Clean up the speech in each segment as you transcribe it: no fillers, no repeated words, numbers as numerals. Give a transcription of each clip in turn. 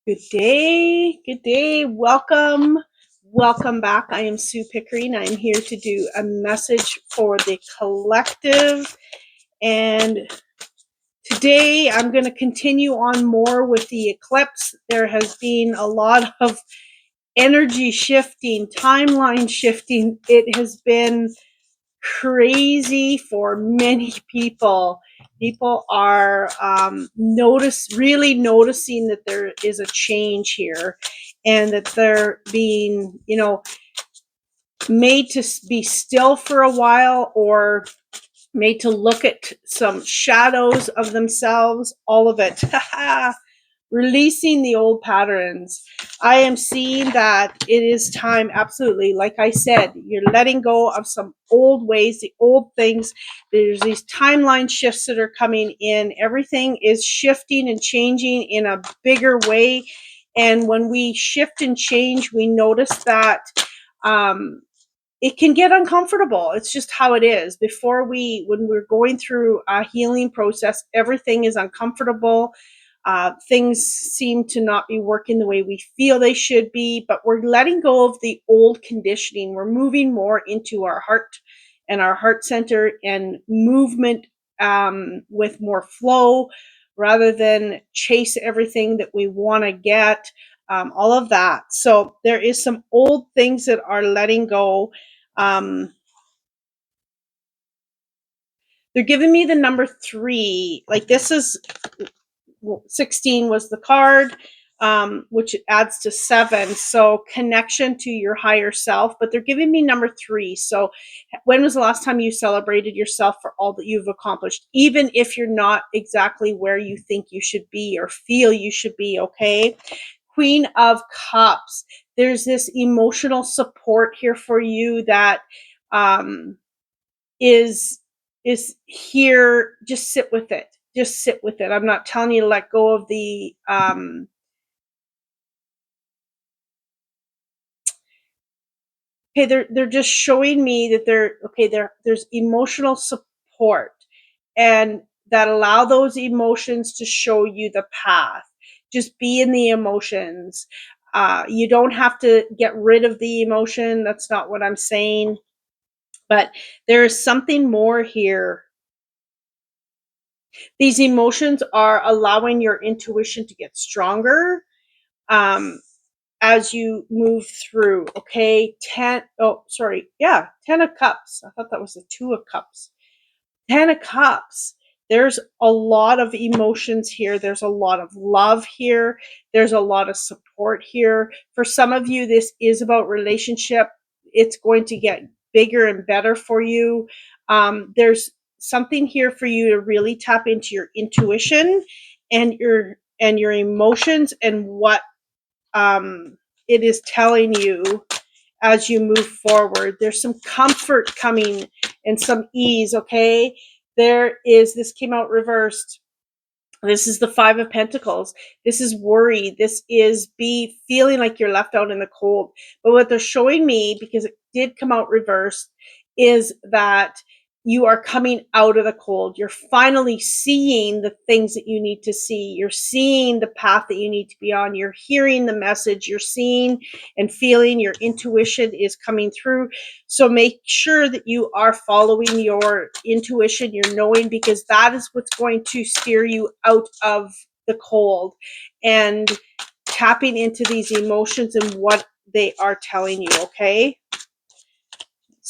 Good day. Good day. Welcome. Welcome back. I am Sue Pickering. I'm here to do a message for the collective. And today I'm going to continue on more with the eclipse. There has been a lot of energy shifting, timeline shifting. It has been crazy for many people. People are really noticing that there is a change here, and that they're being, made to be still for a while, or made to look at some shadows of themselves. All of it. Releasing the old patterns. I am seeing that it is time, absolutely. Like I said, you're letting go of some old ways, the old things. There's these timeline shifts that are coming in. Everything is shifting and changing in a bigger way. And when we shift and change, we notice that it can get uncomfortable. It's just how it is. When we're going through a healing process, everything is uncomfortable. Things seem to not be working the way we feel they should be, but we're letting go of the old conditioning. We're moving more into our heart and our heart center and movement, with more flow, rather than chase everything that we want to get, all of that. So there is some old things that are letting go. They're giving me the number 3. Like, this is 16 was the card, which adds to 7. So connection to your higher self, but they're giving me number 3. So when was the last time you celebrated yourself for all that you've accomplished? Even if you're not exactly where you think you should be or feel you should be, okay? Queen of Cups. There's this emotional support here for you that is here. Just sit with it. Just sit with it. I'm not telling you to let go of the okay, they're just showing me that there's emotional support, and that allow those emotions to show you the path. Just be in the emotions. You don't have to get rid of the emotion. That's not what I'm saying. But there is something more here. These emotions are allowing your intuition to get stronger, as you move through. Okay. 10 of Cups. I thought that was the 2 of Cups. 10 of Cups. There's a lot of emotions here. There's a lot of love here. There's a lot of support here. For some of you, this is about relationship. It's going to get bigger and better for you. There's something here for you to really tap into your intuition and your emotions, and what it is telling you as you move forward. There's some comfort coming and some ease, okay? This came out reversed. This is the 5 of Pentacles. This is worry. This is feeling like you're left out in the cold. But what they're showing me, because it did come out reversed, is that you are coming out of the cold. You're finally seeing the things that you need to see. You're seeing the path that you need to be on. You're hearing the message. You're seeing and feeling. Your intuition is coming through. So make sure that you are following your intuition, your knowing, because that is what's going to steer you out of the cold, and tapping into these emotions and what they are telling you, okay?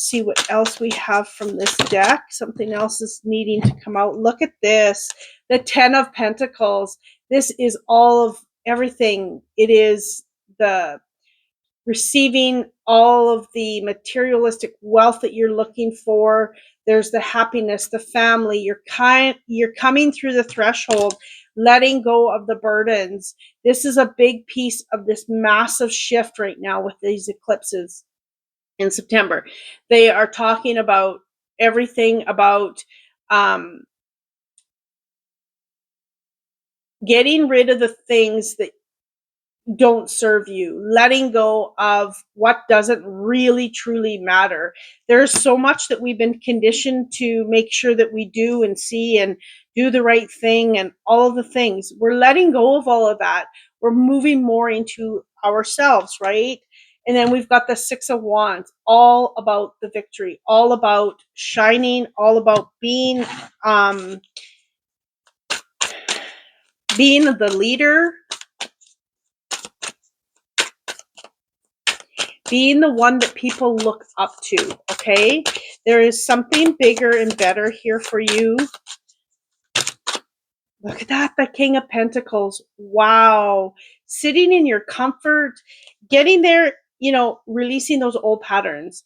See what else we have from this deck. Something else is needing to come out. Look at this. The 10 of Pentacles. This is all of everything. It is the receiving all of the materialistic wealth that you're looking for. There's the happiness, the family. You're coming through the threshold, letting go of the burdens. This is a big piece of this massive shift right now with these eclipses in September. They are talking about everything about getting rid of the things don't serve you, letting go of what doesn't really truly matter. There's so much that we've been conditioned to make sure that we do and see and do the right thing and all of the things. We're letting go of all of that. We're moving more into ourselves, right? And then we've got the Six of Wands, all about the victory, all about shining, all about um, being the leader, being the one that people look up to, okay? There is something bigger and better here for you. Look at that, the King of Pentacles. Wow. Sitting in your comfort, getting there, releasing those old patterns.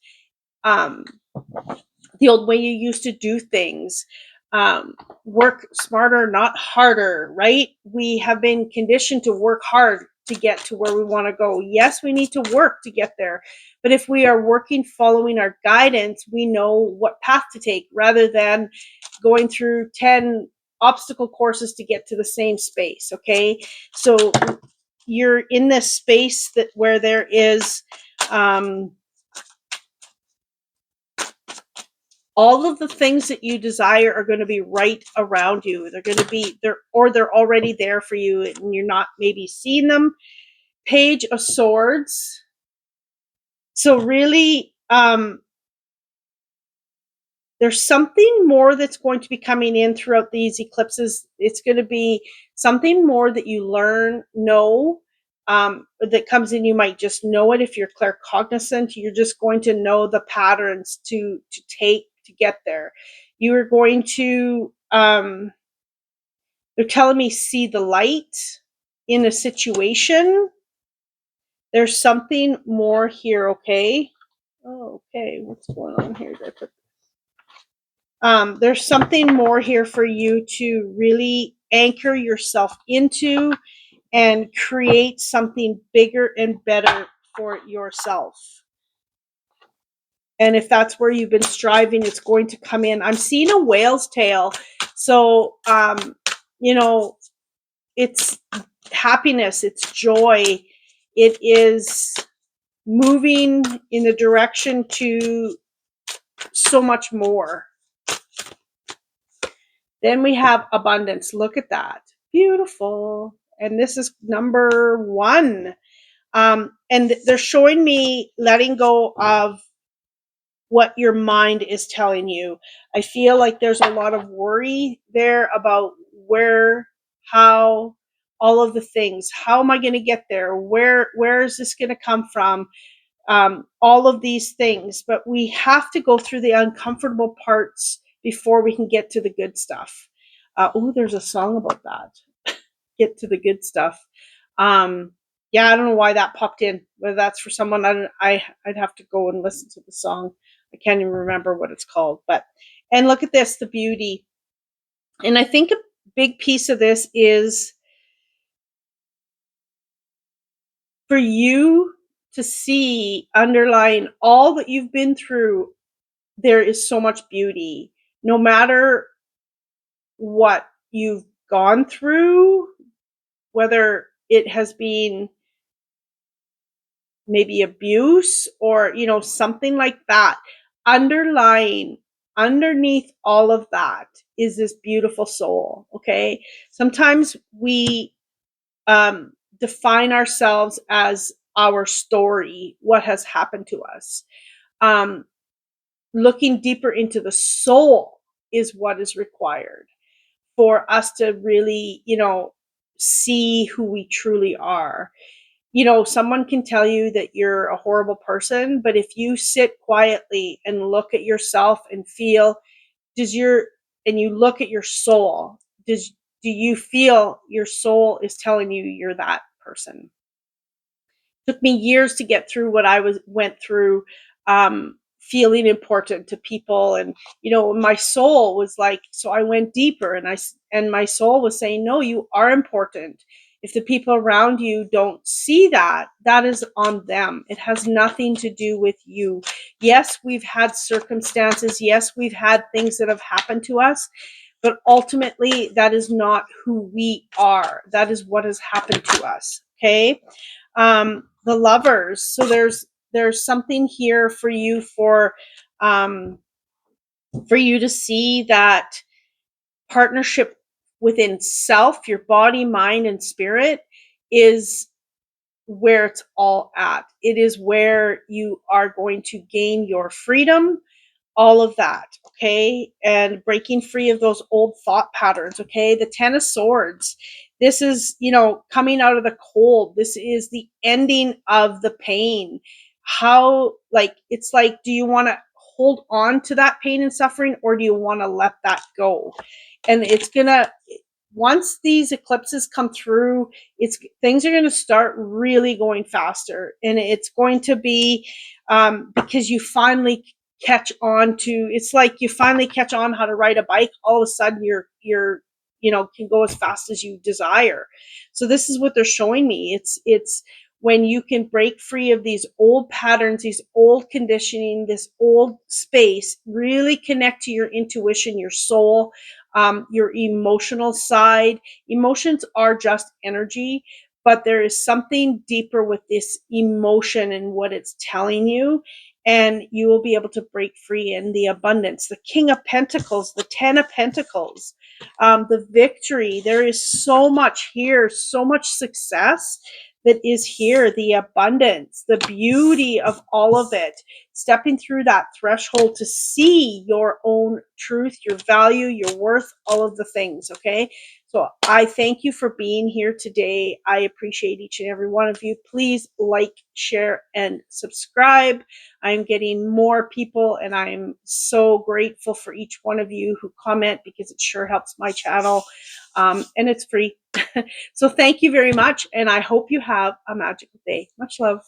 The old way you used to do things. Work smarter, not harder, right? We have been conditioned to work hard to get to where we want to go. Yes, we need to work to get there. But if we are working following our guidance, we know what path to take rather than going through 10 obstacle courses to get to the same space, okay? So you're in this space that where there is all of the things that you desire are going to be right around you. They're going to be there, or they're already there for you and you're not maybe seeing them. Page of Swords. So really, there's something more that's going to be coming in throughout these eclipses. It's going to be something more that you know, that comes in. You might just know it if you're claircognizant. You're just going to know the patterns to take to get there. You are going to, they're telling me, see the light in a situation. There's something more here, okay? Oh, okay, what's going on here? There's something more here for you to really anchor yourself into and create something bigger and better for yourself. And if that's where you've been striving, it's going to come in. I'm seeing a whale's tail. So, it's happiness, it's joy. It is moving in the direction to so much more. Then we have abundance. Look at that. Beautiful. And this is number 1. And they're showing me letting go of what your mind is telling you. I feel like there's a lot of worry there about where, how, all of the things. How am I going to get there? Where is this going to come from? All of these things. But we have to go through the uncomfortable parts before we can get to the good stuff. There's a song about that. Get to the good stuff. Yeah, I don't know why that popped in. Whether that's for someone, I'd have to go and listen to the song. I can't even remember what it's called. And look at this, the beauty. And I think a big piece of this is for you to see underlying all that you've been through. There is so much beauty. No matter what you've gone through, whether it has been maybe abuse or, something like that, underneath all of that is this beautiful soul, okay? Sometimes we define ourselves as our story, what has happened to us. Looking deeper into the soul is what is required for us to really, see who we truly are. Someone can tell you that you're a horrible person, but if you sit quietly and look at yourself and feel, and you look at your soul, do you feel your soul is telling you you're that person? Took me years to get through what I went through, feeling important to people, and my soul was like, so I went deeper, and my soul was saying, no, you are important. If the people around you don't see that, that is on them. It has nothing to do with you. Yes, we've had circumstances. Yes, we've had things that have happened to us, but ultimately that is not who we are. That is what has happened to us. Okay. The Lovers. So there's something here um, for you to see that partnership within self, your body, mind, and spirit is where it's all at. It is where you are going to gain your freedom, all of that, okay? And breaking free of those old thought patterns, okay? The Ten of Swords. This is, coming out of the cold. This is the ending of the pain. How, like, it's like, do you want to hold on to that pain and suffering, or do you want to let that go? And it's gonna, once these eclipses come through, it's things are going to start really going faster, and it's going to be because you finally catch on to, it's like you finally catch on how to ride a bike. All of a sudden you're can go as fast as you desire. So this is what they're showing me. It's when you can break free of these old patterns, these old conditioning, this old space, really connect to your intuition, your soul, your emotional side. Emotions are just energy, but there is something deeper with this emotion and what it's telling you. And you will be able to break free in the abundance. The King of Pentacles, the Ten of Pentacles, the victory. There is so much here, so much success that is here, the abundance, the beauty of all of it, stepping through that threshold to see your own truth, your value, your worth, all of the things, okay? So I thank you for being here today. I appreciate each and every one of you. Please like, share, and subscribe. I'm getting more people, and I'm so grateful for each one of you who comment, because it sure helps my channel, and it's free. So thank you very much, and I hope you have a magical day. Much love.